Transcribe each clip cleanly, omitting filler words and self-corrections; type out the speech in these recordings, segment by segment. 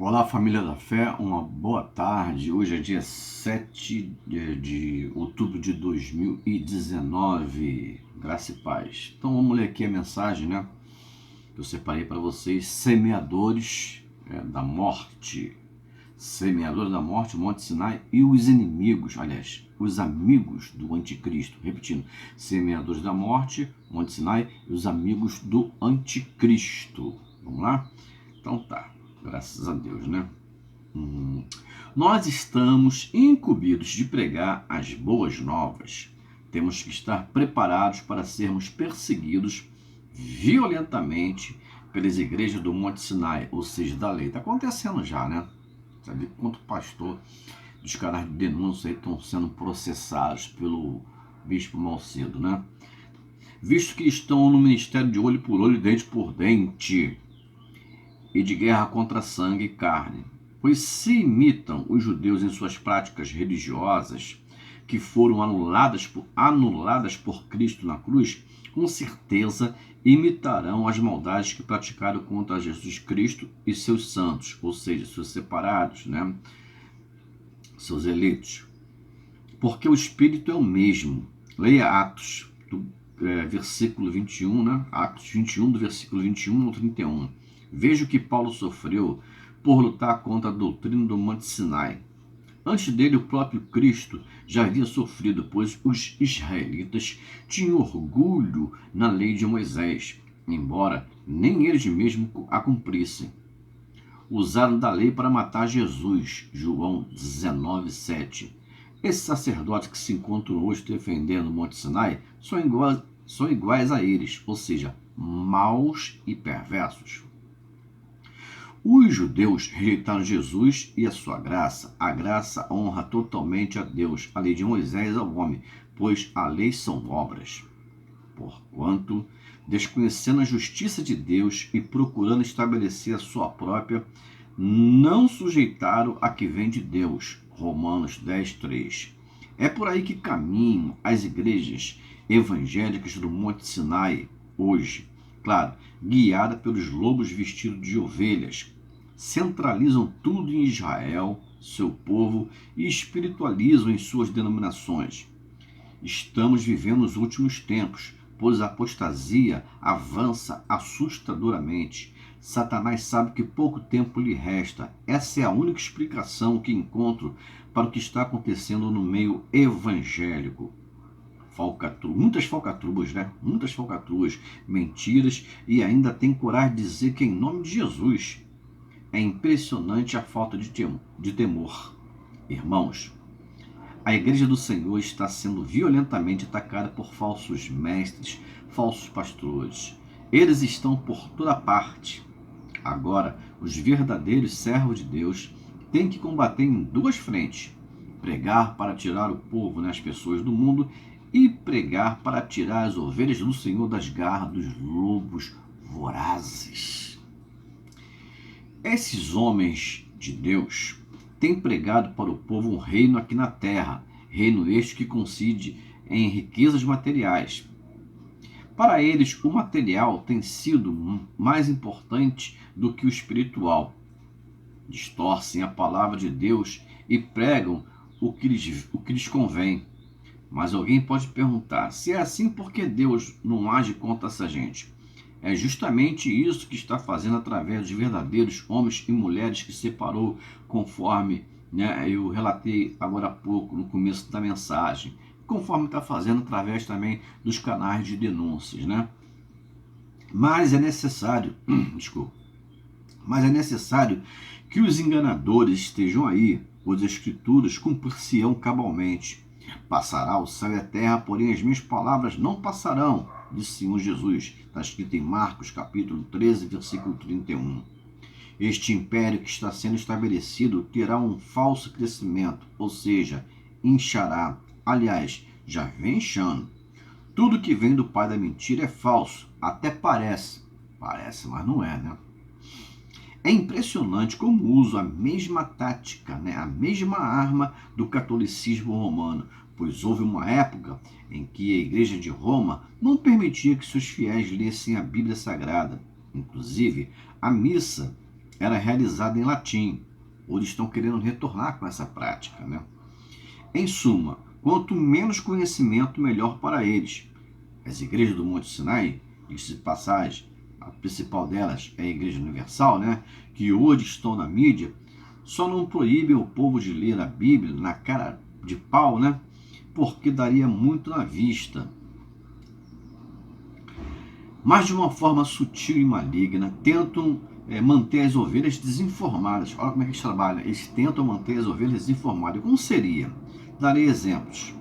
Olá, família da fé, uma boa tarde. Hoje é dia 7 de outubro de 2019. Graça e paz. Então vamos ler aqui a mensagem, né? Que eu separei para vocês: semeadores da morte. Semeadores da morte, o Monte Sinai e os inimigos, aliás, os amigos do anticristo. Repetindo: semeadores da morte, Monte Sinai e os amigos do anticristo. Vamos lá? Então tá, graças a Deus, né? Nós estamos incumbidos de pregar as boas novas. Temos que estar preparados para sermos perseguidos violentamente pelas igrejas do Monte Sinai, ou seja, da lei. Está acontecendo já, né? Sabe quanto pastor dos canais de denúncia aí estão sendo processados pelo bispo Macedo, né? Visto que estão no ministério de olho por olho, dente por dente, e de guerra contra sangue e carne, pois se imitam os judeus em suas práticas religiosas, que foram anuladas por Cristo na cruz, com certeza imitarão as maldades que praticaram contra Jesus Cristo e seus santos, ou seja, seus separados, né? Seus eleitos. Porque o Espírito é o mesmo. Leia Atos, versículo 21, né? Atos 21, do versículo 21 ao 31. Veja o que Paulo sofreu por lutar contra a doutrina do Monte Sinai. Antes dele, o próprio Cristo já havia sofrido, pois os israelitas tinham orgulho na lei de Moisés, embora nem eles mesmos a cumprissem. Usaram da lei para matar Jesus, João 19:7. Esses sacerdotes que se encontram hoje defendendo o Monte Sinai são iguais a eles, ou seja, maus e perversos. Os judeus rejeitaram Jesus e a sua graça. A graça honra totalmente a Deus, a lei de Moisés ao homem, pois a lei são obras. Porquanto, desconhecendo a justiça de Deus e procurando estabelecer a sua própria, não sujeitaram a que vem de Deus. Romanos 10:3. É por aí que caminham as igrejas evangélicas do Monte Sinai hoje. Claro, guiada pelos lobos vestidos de ovelhas, centralizam tudo em Israel, seu povo, e espiritualizam em suas denominações. Estamos vivendo os últimos tempos, pois a apostasia avança assustadoramente. Satanás sabe que pouco tempo lhe resta. Essa é a única explicação que encontro para o que está acontecendo no meio evangélico. Muitas falcatruas, né? Muitas falcatruas, mentiras, e ainda tem coragem de dizer que é em nome de Jesus. É impressionante a falta de temor. Irmãos, a igreja do Senhor está sendo violentamente atacada por falsos mestres, falsos pastores. Eles estão por toda parte. Agora, os verdadeiros servos de Deus têm que combater em duas frentes: pregar para tirar o povo, né, as pessoas do mundo, e pregar para tirar as ovelhas do Senhor das garras dos lobos vorazes. Esses homens de Deus têm pregado para o povo um reino aqui na terra, reino este que consiste em riquezas materiais. Para eles, o material tem sido mais importante do que o espiritual. Distorcem a palavra de Deus e pregam o que lhes convém. Mas alguém pode perguntar: se é assim, por que Deus não age contra essa gente? É justamente isso que está fazendo através de verdadeiros homens e mulheres que separou, conforme, né, eu relatei agora há pouco, no começo da mensagem. Conforme está fazendo através também dos canais de denúncias, né? Mas é necessário, mas é necessário que os enganadores estejam aí, pois as escrituras cumprir-se-ão cabalmente. Passará o céu e a terra, porém as minhas palavras não passarão, disse o Senhor Jesus. Está escrito em Marcos capítulo 13, versículo 31. Este império que está sendo estabelecido terá um falso crescimento, ou seja, inchará. Aliás, já vem inchando. Tudo que vem do pai da mentira é falso, até parece. Parece, mas não é, né? É impressionante como uso a mesma tática, né, a mesma arma do catolicismo romano, pois houve uma época em que a Igreja de Roma não permitia que seus fiéis lessem a Bíblia Sagrada. Inclusive, a missa era realizada em latim. Hoje estão querendo retornar com essa prática, né? Em suma, quanto menos conhecimento, melhor para eles. As igrejas do Monte Sinai, de passagem, a principal delas é a Igreja Universal, né? Que hoje estão na mídia, só não proíbem o povo de ler a Bíblia na cara de pau, né? Porque daria muito na vista. Mas de uma forma sutil e maligna, tentam manter as ovelhas desinformadas. Olha como é que eles trabalham. Eles tentam manter as ovelhas desinformadas. Como seria? Darei exemplos.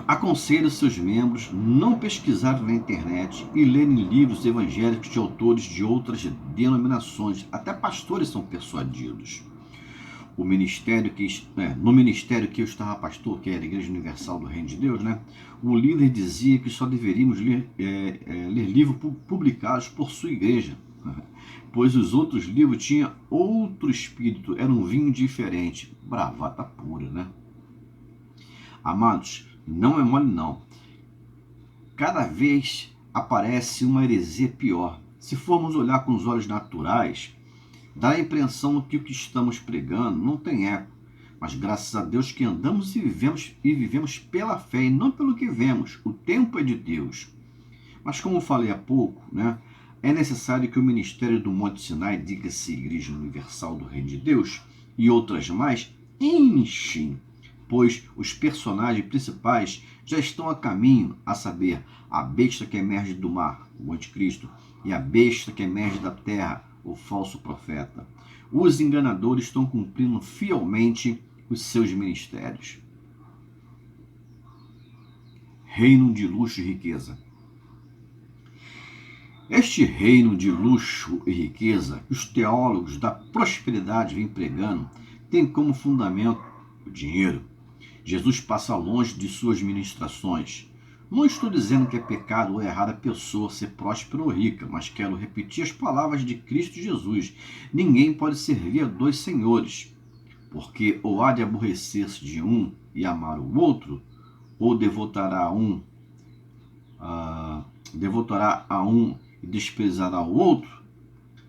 Aconselho seus membros não pesquisarem na internet e lerem livros evangélicos de autores de outras denominações. Até pastores são persuadidos. No ministério que eu estava pastor, que era a Igreja Universal do Reino de Deus, né? O líder dizia que só deveríamos ler livros publicados por sua igreja, pois os outros livros tinham outro espírito, era um vinho diferente. Bravata pura, né? Amados, não é mole não. Cada vez aparece uma heresia pior. Se formos olhar com os olhos naturais, dá a impressão que o que estamos pregando não tem eco. Mas graças a Deus que andamos e vivemos pela fé e não pelo que vemos. O tempo é de Deus. Mas como falei há pouco, né, é necessário que o ministério do Monte Sinai, diga-se Igreja Universal do Reino de Deus, e outras mais, enchem, pois os personagens principais já estão a caminho, a saber, a besta que emerge do mar, o anticristo, e a besta que emerge da terra, o falso profeta. Os enganadores estão cumprindo fielmente os seus ministérios. Reino de luxo e riqueza. Este reino de luxo e riqueza que os teólogos da prosperidade vêm pregando tem como fundamento o dinheiro. Jesus passa longe de suas ministrações. Não estou dizendo que é pecado ou errado a pessoa ser próspera ou rica, mas quero repetir as palavras de Cristo Jesus. Ninguém pode servir a dois senhores, porque ou há de aborrecer-se de um e amar o outro, ou devotará a um e desprezará o outro.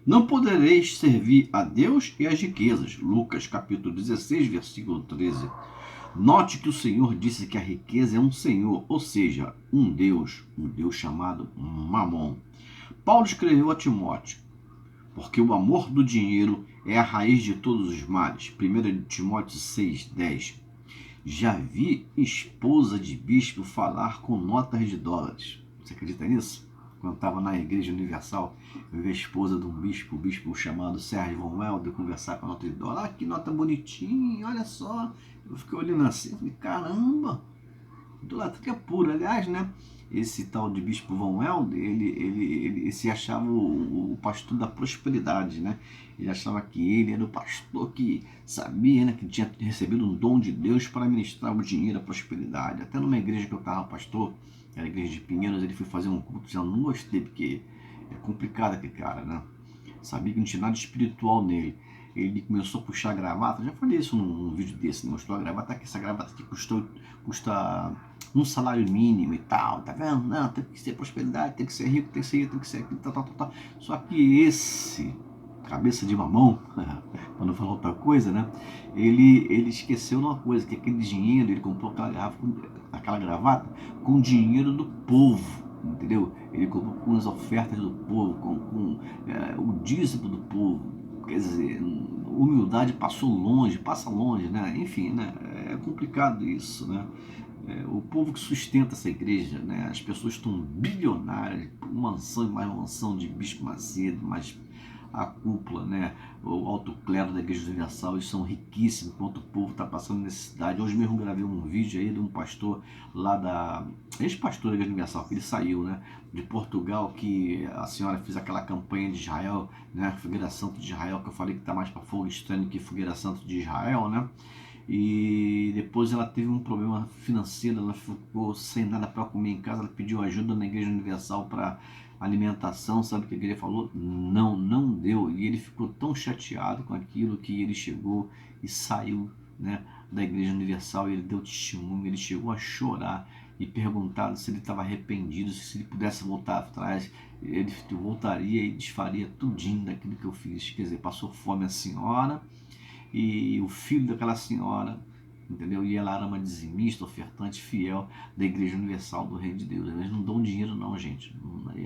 Não podereis servir a Deus e às riquezas. Lucas capítulo 16, versículo 13. Note que o Senhor disse que a riqueza é um senhor, ou seja, um Deus chamado Mamon. Paulo escreveu a Timóteo, porque o amor do dinheiro é a raiz de todos os males. 1 Timóteo 6:10. Já vi esposa de bispo falar com notas de dólares. Você acredita nisso? Quando estava na Igreja Universal, eu vi a esposa de um bispo chamado Sérgio Von Welder, conversar com a nota de dólar. Ah, que nota bonitinha, olha só. Eu fiquei olhando assim, falei, caramba, idolatria pura. Aliás, né, esse tal de bispo Von Welder, ele se achava o pastor da prosperidade, né? Ele achava que ele era o pastor que sabia, né, que tinha recebido um dom de Deus para ministrar o dinheiro, a prosperidade. Até numa igreja que eu estava pastor, era a igreja de Pinheiros, ele foi fazer um culto, já não gostei, porque é complicado aquele cara, né? Sabia que não tinha nada espiritual nele. Ele começou a puxar a gravata, já falei isso num vídeo desse, né? Mostrou a gravata, que essa gravata aqui custa um salário mínimo e tal, tá vendo? Não, tem que ser prosperidade, tem que ser rico, tem que ser isso, tem que ser aquilo, tal. Só que esse cabeça de mamão, para não falar outra coisa, né? Ele esqueceu uma coisa, que aquele dinheiro, ele comprou aquela gravata com o dinheiro do povo, entendeu? Ele comprou com as ofertas do povo, com o dízimo do povo. Quer dizer, humildade passa longe, né? Enfim, né? É complicado isso, né? O povo que sustenta essa igreja, né? As pessoas estão bilionárias, mansão e mais mansão de Bispo Macedo, mas a cúpula, né? O alto clero da Igreja Universal, eles são riquíssimos, enquanto o povo está passando necessidade. Hoje mesmo gravei um vídeo aí de um pastor lá ex-pastor da Igreja Universal, que ele saiu, né, de Portugal, que a senhora fez aquela campanha de Israel, né, Fogueira Santa de Israel, que eu falei que está mais para fogo estranho que Fogueira Santa de Israel, né? E depois ela teve um problema financeiro, ela ficou sem nada para comer em casa, ela pediu ajuda na Igreja Universal para alimentação. Sabe o que a igreja falou? Não deu. E ele ficou tão chateado com aquilo que ele chegou e saiu, né, da Igreja Universal. Ele deu testemunho, ele chegou a chorar e perguntar se ele estava arrependido, se ele pudesse voltar atrás. ele voltaria e desfaria tudinho daquilo que eu fiz. Quer dizer, passou fome a senhora e o filho daquela senhora, entendeu? E ela era uma dizimista, ofertante fiel da Igreja Universal do Reino de Deus. Eles não dão dinheiro não, gente.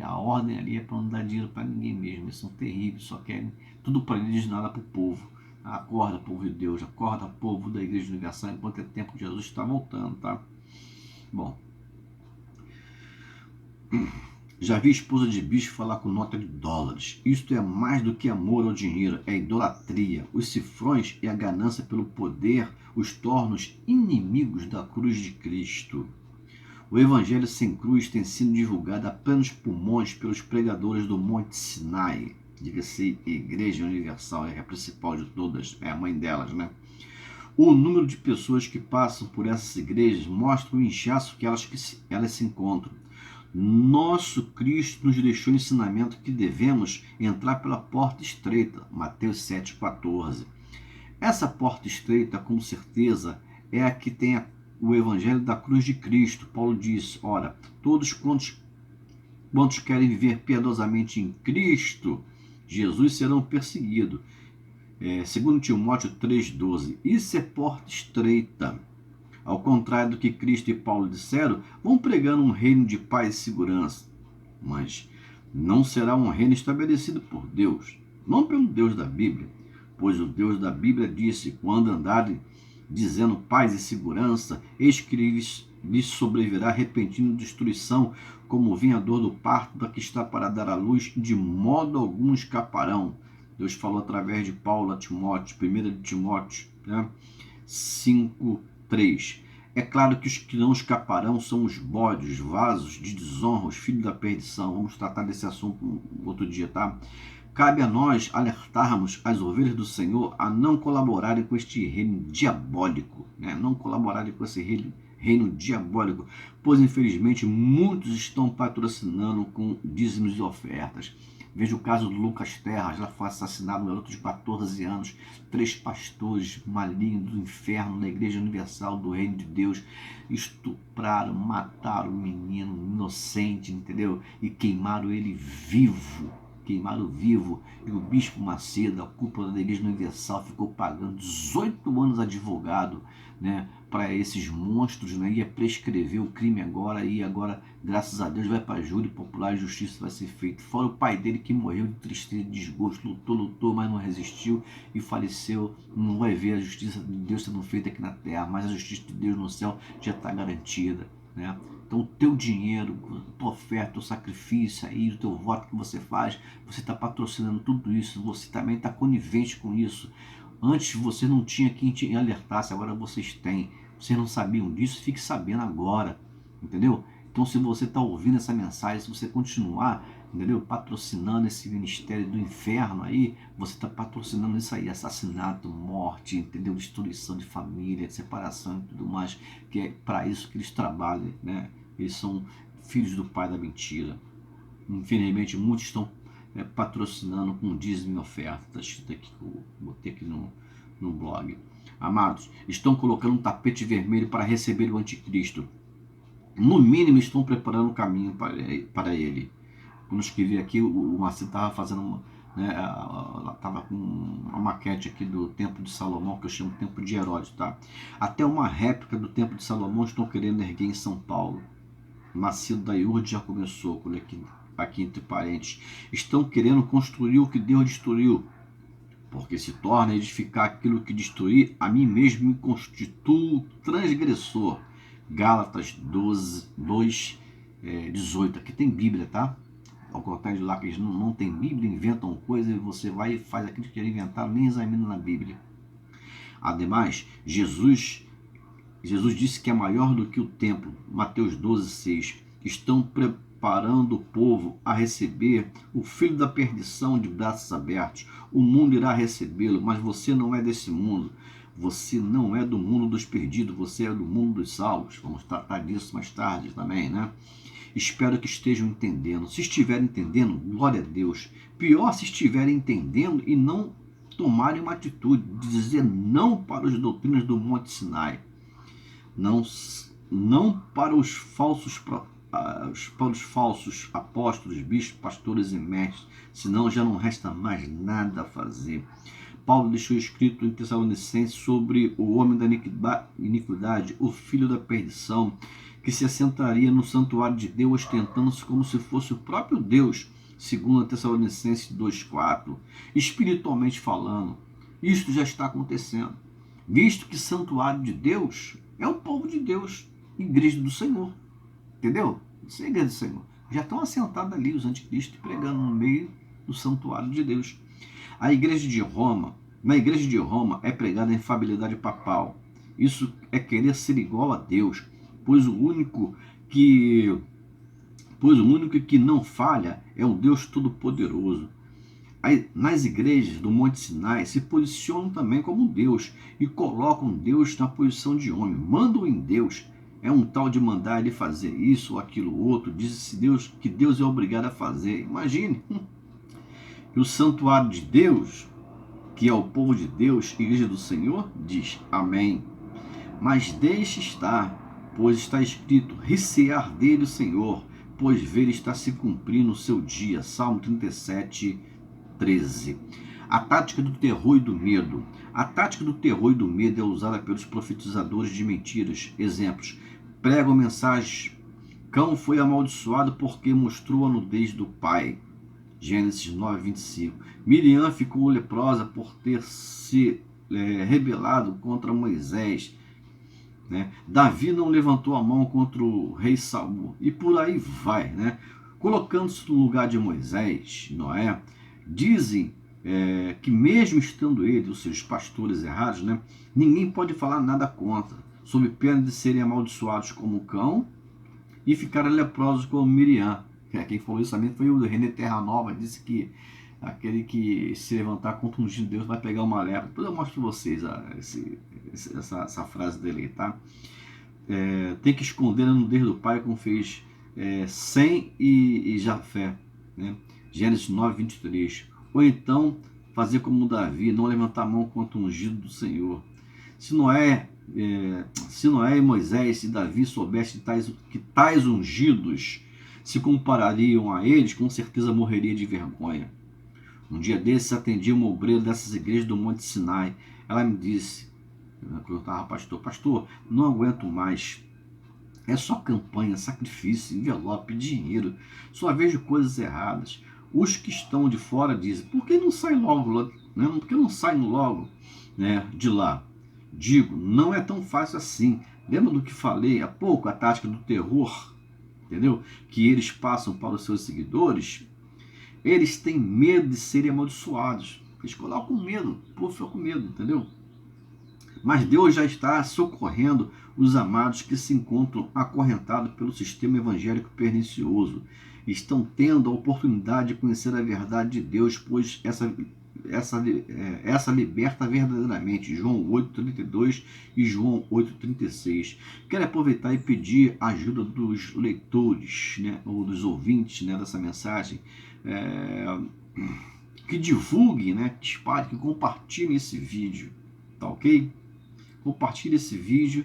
A ordem ali é para não dar dinheiro para ninguém mesmo. Eles são terríveis, só querem tudo para eles, nada para o povo. Acorda, povo de Deus, acorda, povo da Igreja Universal, enquanto é tempo que Jesus está voltando, tá? Bom, já vi esposa de bicho falar com nota de dólares. Isto é mais do que amor ao dinheiro, é idolatria. Os cifrões e a ganância pelo poder os tornam inimigos da cruz de Cristo. O evangelho sem cruz tem sido divulgado a plenos pulmões pelos pregadores do Monte Sinai. Diga-se Igreja Universal, é a principal de todas, é a mãe delas, né? O número de pessoas que passam por essas igrejas mostra o inchaço que elas se encontram. Nosso Cristo nos deixou o ensinamento que devemos entrar pela porta estreita, Mateus 7,14. Essa porta estreita, com certeza, é a que tem o evangelho da cruz de Cristo. Paulo diz, ora, todos quantos querem viver piedosamente em Cristo Jesus serão perseguidos. 2 Timóteo 3,12. Isso é porta estreita. Ao contrário do que Cristo e Paulo disseram, vão pregando um reino de paz e segurança. Mas não será um reino estabelecido por Deus, não pelo Deus da Bíblia. Pois o Deus da Bíblia disse, quando andarem dizendo paz e segurança, eis que lhes sobrevirá repentina destruição, como o vingador do parto da que está para dar à luz, de modo algum escaparão. Deus falou através de Paulo a Timóteo, 1 Timóteo, né? 5:3. É claro que os que não escaparão são os bodes, os vasos de desonra, os filhos da perdição. Vamos tratar desse assunto outro dia, tá? Cabe a nós alertarmos as ovelhas do Senhor a não colaborarem com este reino diabólico, né? Não colaborarem com esse reino diabólico, pois infelizmente muitos estão patrocinando com dízimos e ofertas. Veja o caso do Lucas Terra, já foi assassinado um garoto de 14 anos, 3 pastores malignos do inferno da Igreja Universal do Reino de Deus estupraram, mataram o menino inocente, entendeu? E queimaram ele vivo. Queimaram vivo, e o Bispo Macedo, a cúpula da Igreja Universal, ficou pagando 18 anos advogado, né, para esses monstros, né, ia prescrever o crime agora, e agora, graças a Deus, vai para júri popular e justiça vai ser feita. Fora o pai dele que morreu de tristeza, de desgosto, lutou, mas não resistiu e faleceu. Não vai ver a justiça de Deus sendo feita aqui na terra, mas a justiça de Deus no céu já está garantida, né? Então o teu dinheiro, a tua oferta, o teu sacrifício aí, o teu voto que você faz, você está patrocinando tudo isso, você também está conivente com isso. Antes você não tinha quem te alertasse, agora vocês têm. Vocês não sabiam disso, fique sabendo agora, entendeu? Então se você está ouvindo essa mensagem, se você continuar, entendeu, patrocinando esse ministério do inferno aí, você está patrocinando isso aí, assassinato, morte, entendeu, destruição de família, de separação e tudo mais, que é para isso que eles trabalham, né? Eles são filhos do pai da mentira. Infelizmente muitos estão patrocinando com dízimo e oferta. Está escrito aqui, botei aqui no blog. Amados, estão colocando um tapete vermelho para receber o anticristo. No mínimo estão preparando o caminho para ele. Quando eu escrevi aqui, o Marcelo estava fazendo estava com uma maquete aqui do Templo de Salomão, que eu chamo de Templo de Herodes, tá? Até uma réplica do Templo de Salomão estão querendo erguer em São Paulo. Macedo da Iurde já começou, aqui entre parênteses. Estão querendo construir o que Deus destruiu, porque se torna edificar aquilo que destruir, a mim mesmo me constituo transgressor. Gálatas 2:18. Aqui tem Bíblia, tá? Ao contrário de lá que eles não tem Bíblia, inventam coisa e você vai e faz aquilo que quer inventar, nem examina na Bíblia. Ademais, Jesus disse que é maior do que o templo. Mateus 12:6. Estão preparando o povo a receber o filho da perdição de braços abertos. O mundo irá recebê-lo, mas você não é desse mundo. Você não é do mundo dos perdidos, você é do mundo dos salvos. Vamos tratar disso mais tarde também, né? Espero que estejam entendendo. Se estiverem entendendo, glória a Deus. Pior se estiverem entendendo e não tomarem uma atitude de dizer não para as doutrinas do Monte Sinai. Não para os falsos para os falsos apóstolos, bispos, pastores e mestres, senão já não resta mais nada a fazer. Paulo deixou escrito em Tessalonicenses sobre o homem da iniquidade, o filho da perdição, que se assentaria no santuário de Deus, ostentando-se como se fosse o próprio Deus, segundo Tessalonicenses 2,4. Espiritualmente falando, isto já está acontecendo, visto que santuário de Deus é o povo de Deus, igreja do Senhor, entendeu? Isso é a igreja do Senhor. Já estão assentados ali os anticristos pregando no meio do santuário de Deus. Na igreja de Roma é pregada a infalibilidade papal. Isso é querer ser igual a Deus, pois o único que não falha é o Deus Todo-Poderoso. Nas igrejas do Monte Sinai se posicionam também como Deus e colocam Deus na posição de homem, mandam em Deus. É um tal de mandar ele fazer isso ou aquilo outro, diz-se Deus que Deus é obrigado a fazer. Imagine. E o santuário de Deus, que é o povo de Deus, igreja do Senhor, diz amém. Mas deixe estar, pois está escrito, recear dele o Senhor, pois ver está se cumprindo o seu dia. Salmo 37, 13. A tática do terror e do medo. A tática do terror e do medo é usada pelos profetizadores de mentiras. Exemplos: pregam mensagens: cão foi amaldiçoado porque mostrou a nudez do pai. Gênesis 9, 25. Miriam ficou leprosa por ter se rebelado contra Moisés. Davi não levantou a mão contra o rei Saul. E por aí vai, colocando-se no lugar de Moisés, Noé. Dizem que mesmo estando ele, os seus pastores errados, ninguém pode falar nada contra, sob pena de serem amaldiçoados como cão e ficarem leprosos como Miriam. Quem falou isso também foi o René Terra Nova, disse que aquele que se levantar contra um ungido de Deus vai pegar uma lepra. Depois eu mostro para vocês essa frase dele, tá? Tem que esconder a nudez do pai, como fez Sem e Jafé, Gênesis 9, 23. Ou então fazer como Davi, não levantar a mão contra o ungido do Senhor. Se Noé e Moisés e Davi soubessem que tais ungidos se comparariam a eles, com certeza morreria de vergonha. Um dia desses atendi uma obreira dessas igrejas do Monte Sinai. Ela me disse, quando eu estava pastor, não aguento mais. É só campanha, sacrifício, envelope, dinheiro. Só vejo coisas erradas. Os que estão de fora dizem, por que não saem logo, por que não saem logo de lá? Digo, não é tão fácil assim. Lembra do que falei há pouco, a tática do terror, entendeu? Que eles passam para os seus seguidores. Eles têm medo de serem amaldiçoados. Eles colocam medo, o povo fica com medo, entendeu? Mas Deus já está socorrendo os amados que se encontram acorrentados pelo sistema evangélico pernicioso. Estão tendo a oportunidade de conhecer a verdade de Deus, pois essa liberta verdadeiramente. João 8,32 e João 8,36. Quero aproveitar e pedir a ajuda dos leitores, ou dos ouvintes dessa mensagem, que divulguem, que espalhem, que compartilhem esse vídeo, tá ok? Compartilhe esse vídeo,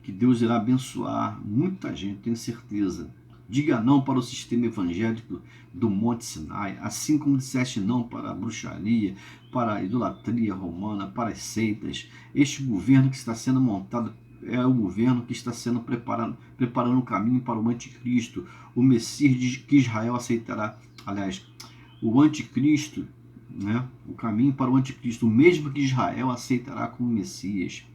que Deus irá abençoar muita gente, tenho certeza. Diga não para o sistema evangélico do Monte Sinai, assim como disseste não para a bruxaria, para a idolatria romana, para as seitas. Este governo que está sendo montado é o governo que está sendo preparando o caminho para o anticristo, o Messias que Israel aceitará. Aliás, o anticristo, o caminho para o anticristo, o mesmo que Israel aceitará como Messias.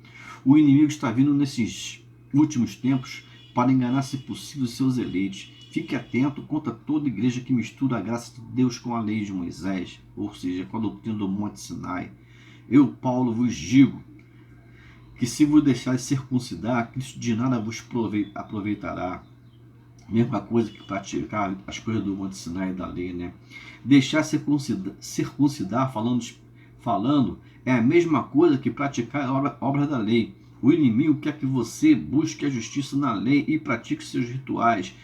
O inimigo está vindo nesses últimos tempos para enganar, se possível, seus eleitos. Fique atento contra toda igreja que mistura a graça de Deus com a lei de Moisés, ou seja, com a doutrina do Monte Sinai. Eu, Paulo, vos digo que se vos deixar circuncidar, Cristo de nada vos aproveitará. Mesma coisa que praticar as coisas do Monte Sinai e da lei, Deixar circuncidar, falando, é a mesma coisa que praticar a obra da lei. O inimigo quer que você busque a justiça na lei e pratique seus rituais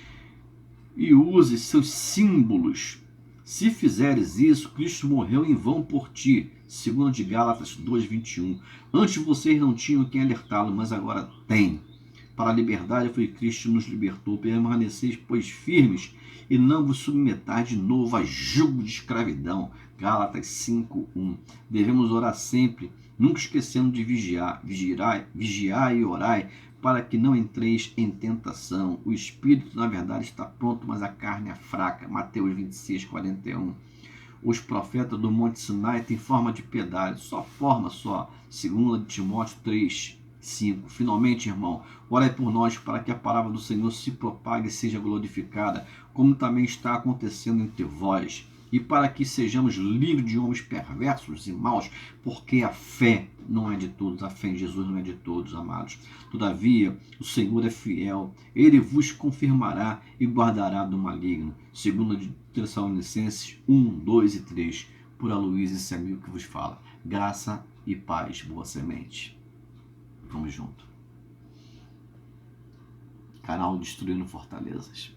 e use seus símbolos. Se fizeres isso, Cristo morreu em vão por ti. Segundo de Gálatas 2:21. Antes vocês não tinham quem alertá-lo, mas agora tem. Para a liberdade foi Cristo que nos libertou. Permaneceis, pois, firmes, e não vos submetais de novo a jugo de escravidão. Gálatas 5:1. Devemos orar sempre, nunca esquecendo de vigiar. Vigiai e orai, para que não entreis em tentação. O espírito, na verdade, está pronto, mas a carne é fraca. Mateus 26:41. Os profetas do Monte Sinai têm forma de pedágio, só forma só. 2 Timóteo 3:5. Finalmente, irmão, orai por nós para que a palavra do Senhor se propague e seja glorificada, como também está acontecendo entre vós, e para que sejamos livres de homens perversos e maus, porque a fé não é de todos, a fé em Jesus não é de todos, amados. Todavia, o Senhor é fiel, ele vos confirmará e guardará do maligno. 2 Tessalonicenses 1:2 e 3. Por Aloysio, esse amigo que vos fala. Graça e paz, boa semente. Vamos junto. Canal Destruindo Fortalezas.